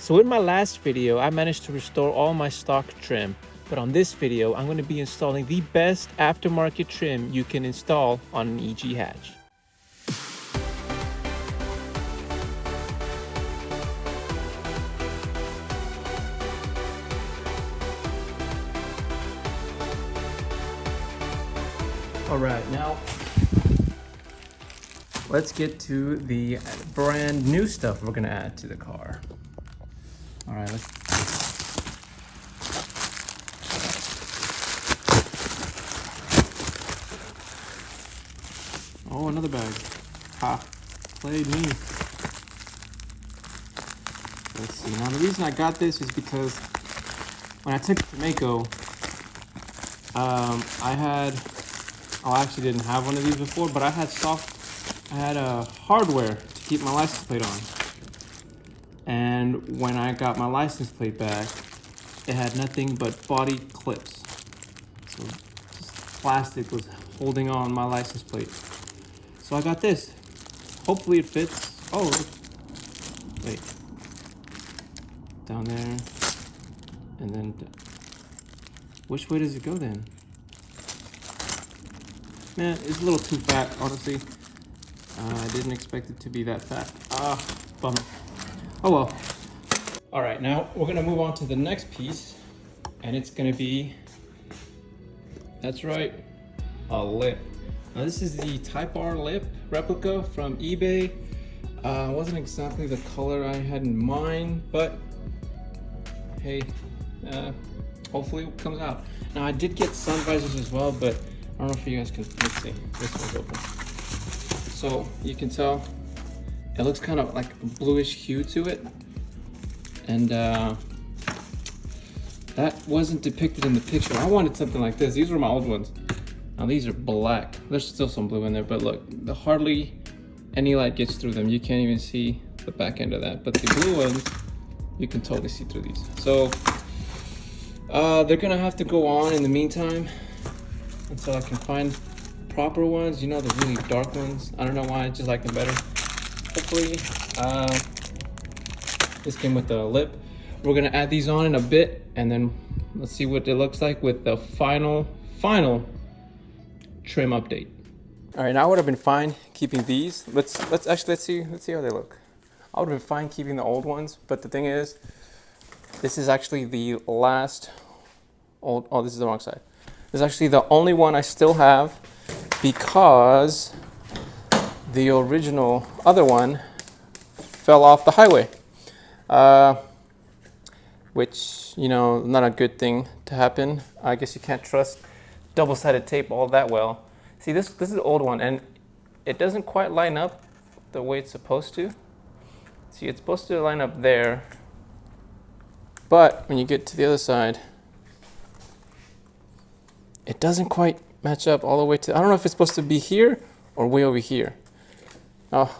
So in my last video, I managed to restore all my stock trim, but on this video, I'm going to be installing the best aftermarket trim you can install on an EG hatch. All right, now let's get to the brand new stuff we're going to add to the car. All right, let's. Oh, another bag. Ha, played me. Let's see. Now, the reason I got this is because when I took it to Mako, I actually didn't have one of these before, but I had hardware to keep my license plate on. And when I got my license plate back, it had nothing but body clips. So just plastic was holding on my license plate. So I got this. Hopefully it fits. Oh, wait. Down there. And then, which way does it go then? Man, it's a little too fat, honestly. I didn't expect it to be that fat. Bummer. Oh well. All right, now we're gonna move on to the next piece, and it's gonna be, that's right, a lip. Now this is the Type R lip replica from eBay. Wasn't exactly the color I had in mind, but hey, hopefully it comes out. Now I did get sun visors as well, but I don't know if you guys can, let's see, this one's open. So you can tell it looks kind of like a bluish hue to it. And that wasn't depicted in the picture. I wanted something like this. These were my old ones. Now these are black. There's still some blue in there, but look, hardly any light gets through them. You can't even see the back end of that. But the blue ones, you can totally see through these. So they're gonna have to go on in the meantime until I can find proper ones. You know, the really dark ones. I don't know why, I just like them better. Hopefully, this came with the lip. We're gonna add these on in a bit, and then let's see what it looks like with the final trim update. All right, now I would have been fine keeping these. Let's see how they look. I would have been fine keeping the old ones, but the thing is, this is actually the last old. Oh, this is the wrong side. This is actually the only one I still have because the original other one fell off the highway. Which, you know, not a good thing to happen. I guess you can't trust double-sided tape all that well. See, this is the old one, and it doesn't quite line up the way it's supposed to. See, it's supposed to line up there, but when you get to the other side, it doesn't quite match up all the way to, I don't know if it's supposed to be here or way over here. Oh,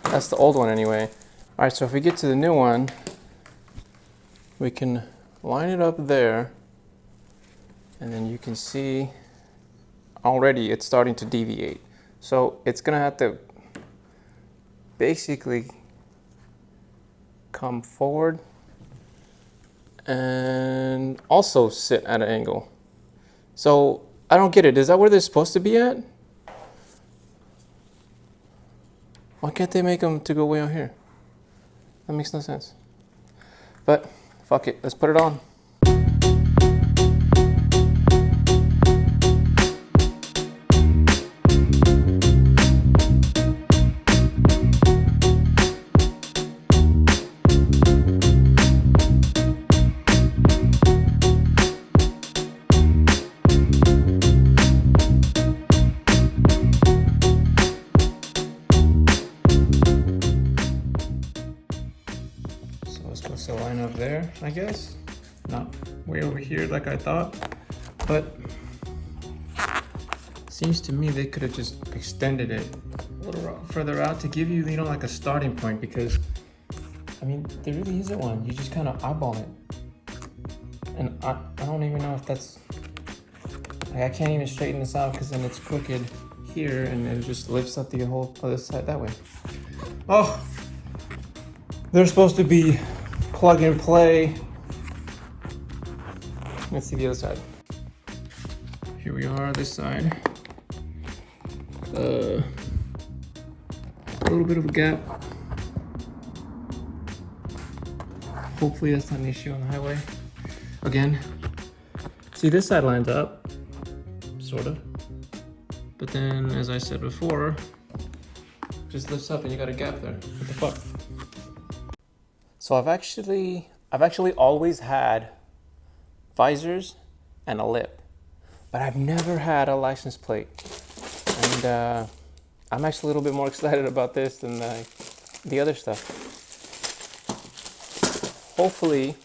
that's the old one anyway. All right, so if we get to the new one, we can line it up there, and then you can see already it's starting to deviate. So it's gonna have to basically come forward and also sit at an angle. So I don't get it. Is that where they're supposed to be at? Why can't they make them to go way out here? That makes no sense. But fuck it, let's put it on. So line up there, I guess. Not way over here like I thought, but seems to me they could have just extended it a little further out to give you, you know, like a starting point, because I mean, there really isn't one. You just kind of eyeball it. And I don't even know if that's, like, I can't even straighten this out because then it's crooked here and it just lifts up the whole other side that way. Oh, they're supposed to be plug and play. Let's see the other side. Here we are, this side. A little bit of a gap. Hopefully that's not an issue on the highway. Again, see, this side lines up, sort of. But then, as I said before, just lifts up and you got a gap there. What the fuck? So I've actually always had visors and a lip, but I've never had a license plate. And I'm actually a little bit more excited about this than the other stuff. Hopefully,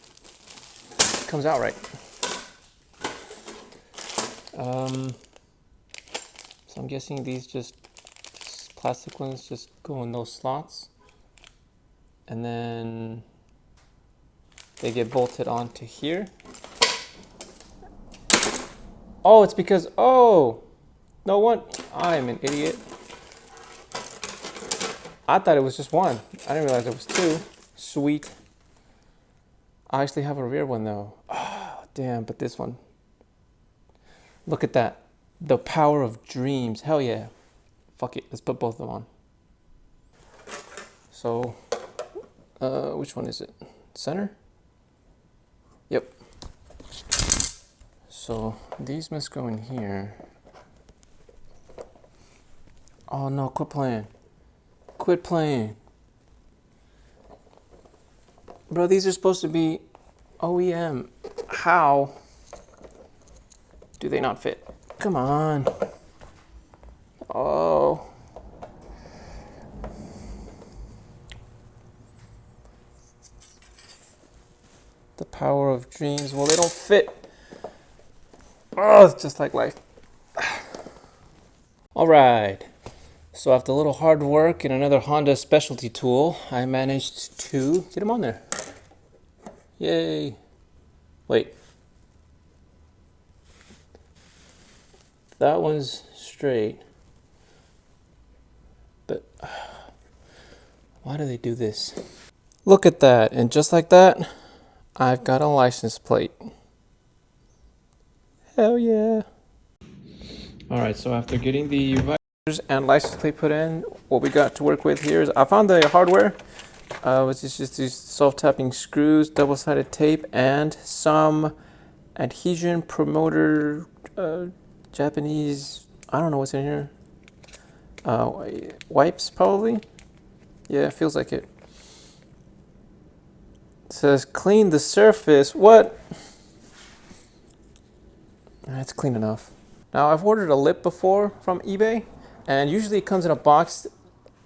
it comes out right. So I'm guessing these plastic ones just go in those slots, and then they get bolted onto here. Oh, it's because, oh, no one, I'm an idiot. I thought it was just one. I didn't realize it was two. Sweet. I actually have a rear one though. Oh, damn, but this one. Look at that. The power of dreams. Hell yeah. Fuck it, let's put both of them on. So, which one is it? Center? Yep. So, these must go in here. Oh no, quit playing. Quit playing. Bro, these are supposed to be OEM. How do they not fit? Come on. Oh. The power of dreams. Well, they don't fit. Oh, it's just like life. All right. So after a little hard work and another Honda specialty tool, I managed to get them on there. Yay. Wait. That one's straight. But why do they do this? Look at that. And just like that, I've got a license plate. Hell yeah. All right, so after getting the visors and license plate put in, what we got to work with here is I found the hardware, which is just these self-tapping screws, double-sided tape, and some adhesion promoter, Japanese, I don't know what's in here. Wipes, probably? Yeah, it feels like it. It says clean the surface. What? It's clean enough. Now, I've ordered a lip before from eBay, and usually it comes in a box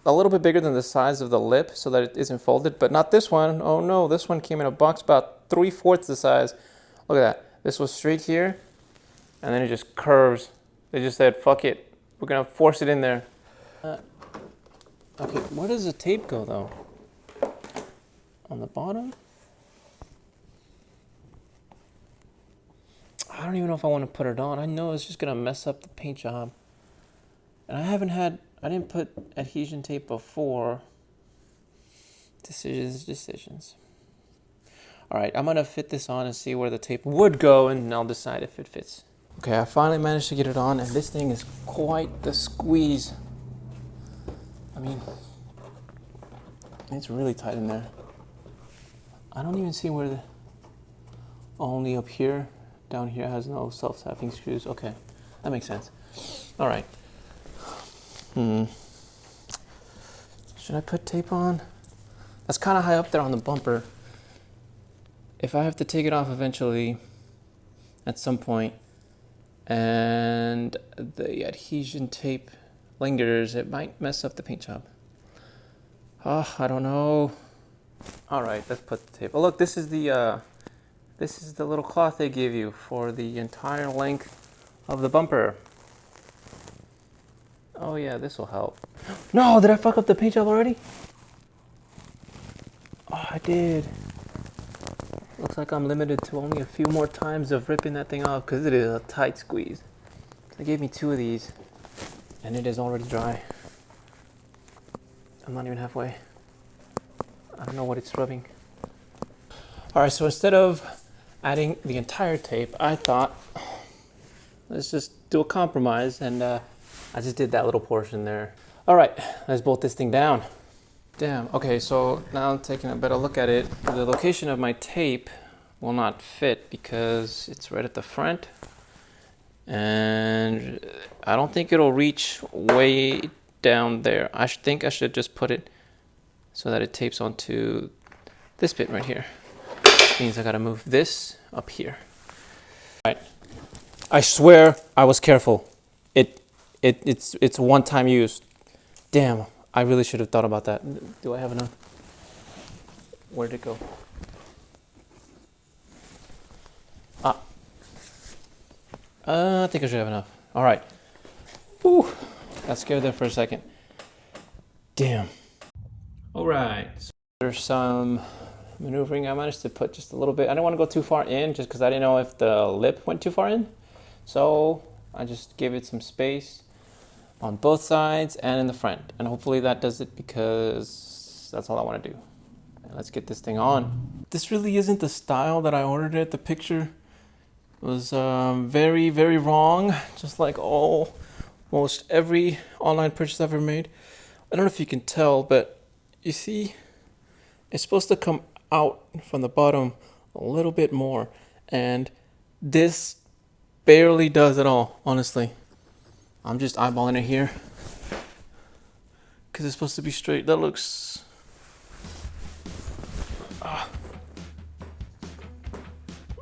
a little bit bigger than the size of the lip so that it isn't folded, but not this one. Oh no, this one came in a box about 3/4 the size. Look at that. This was straight here, and then it just curves. They just said, fuck it. We're gonna force it in there. Okay, where does the tape go though? On the bottom? I don't even know if I want to put it on. I know it's just gonna mess up the paint job. And I didn't put adhesion tape before. Decisions. All right, I'm gonna fit this on and see where the tape would go, and I'll decide if it fits. Okay, I finally managed to get it on, and this thing is quite the squeeze. I mean, it's really tight in there. I don't even see where only up here. Down here has no self-tapping screws. Okay, that makes sense. All right. Should I put tape on? That's kind of high up there on the bumper. If I have to take it off eventually, at some point, and the adhesion tape lingers, it might mess up the paint job. Oh, I don't know. All right, let's put the tape. Oh, look, this is the little cloth they give you for the entire length of the bumper. Oh yeah, this will help. No, did I fuck up the paint job already? Oh, I did. Looks like I'm limited to only a few more times of ripping that thing off because it is a tight squeeze. They gave me 2 of these and it is already dry. I'm not even halfway. I don't know what it's rubbing. All right, so instead of adding the entire tape, I thought, let's just do a compromise, and I just did that little portion there. All right, let's bolt this thing down. Damn, okay, so now taking a better look at it, the location of my tape will not fit because it's right at the front, and I don't think it'll reach way down there. I think I should just put it so that it tapes onto this bit right here. Which means I gotta move this up here. All right, I swear I was careful. It's one-time use. Damn, I really should have thought about that. Do I have enough? Where'd it go? I think I should have enough. All right. Whew, got scared there for a second. Damn. All right, so there's some maneuvering. I managed to put just a little bit. I didn't want to go too far in just because I didn't know if the lip went too far in. So I just gave it some space on both sides and in the front. And hopefully that does it because that's all I want to do. Let's get this thing on. This really isn't the style that I ordered it. The picture was very, very wrong. Just like almost every online purchase I've ever made. I don't know if you can tell, but you see, it's supposed to come out from the bottom a little bit more. And this barely does at all, honestly. I'm just eyeballing it here because it's supposed to be straight. That looks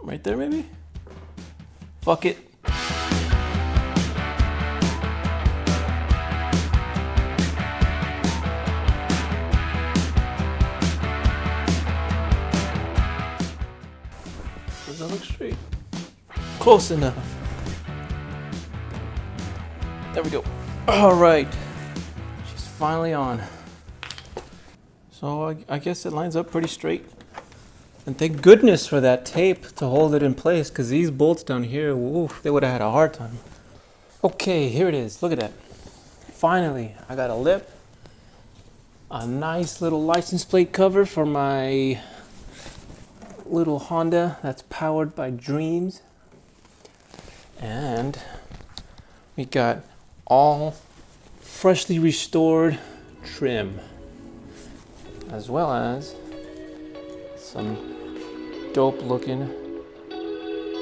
right there, maybe. Fuck it. Does that look straight? Close enough. There we go. All right, she's finally on. So I guess it lines up pretty straight. And thank goodness for that tape to hold it in place, because these bolts down here, woof, they would have had a hard time. Okay, here it is. Look at that. Finally, I got a lip, a nice little license plate cover for my little Honda that's powered by Dreams, and we got all freshly restored trim, as well as some dope looking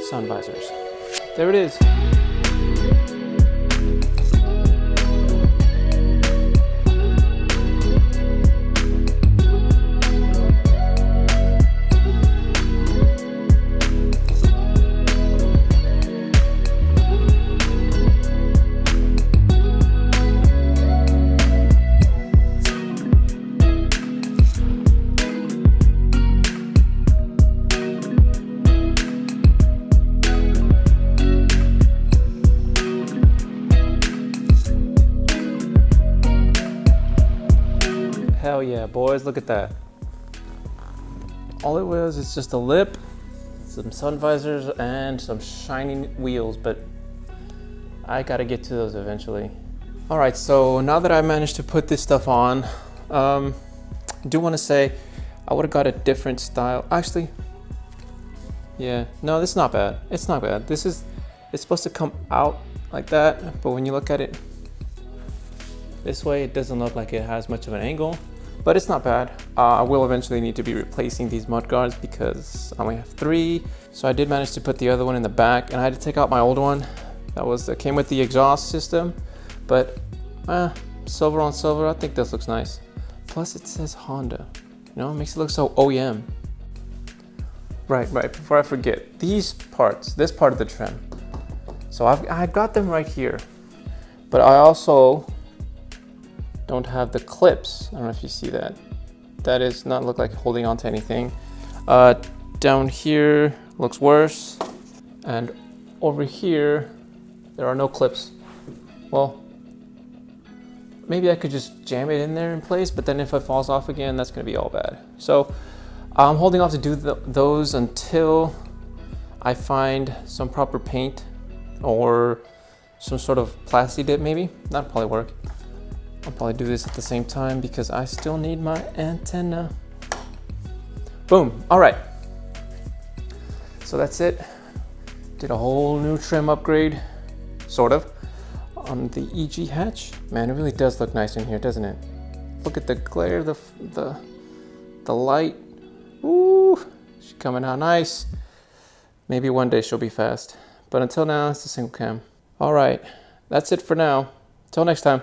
sun visors. There it is. Hell yeah, boys, look at that. All it was is just a lip, some sun visors, and some shining wheels, but I gotta get to those eventually. All right, so now that I managed to put this stuff on, I do wanna say I would've got a different style. Actually, yeah, no, this is not bad. It's not bad. It's supposed to come out like that, but when you look at it this way, it doesn't look like it has much of an angle. But it's not bad. I will eventually need to be replacing these mudguards because I only have 3. So I did manage to put the other one in the back, and I had to take out my old one. That came with the exhaust system, but silver on silver, I think this looks nice. Plus it says Honda, you know, it makes it look so OEM. Right, before I forget, these parts, this part of the trim. So I got them right here, but I also don't have the clips. I don't know if you see that. That is not look like holding on to anything. Down here looks worse. And over here, there are no clips. Well, maybe I could just jam it in there in place, but then if it falls off again, that's gonna be all bad. So I'm holding off to do those until I find some proper paint or some sort of plasti dip maybe. That'll probably work. I'll probably do this at the same time because I still need my antenna. Boom, all right. So that's it. Did a whole new trim upgrade, sort of, on the EG hatch. Man, it really does look nice in here, doesn't it? Look at the glare, the light. Ooh, she's coming out nice. Maybe one day she'll be fast. But until now, it's a single cam. All right, that's it for now. Till next time.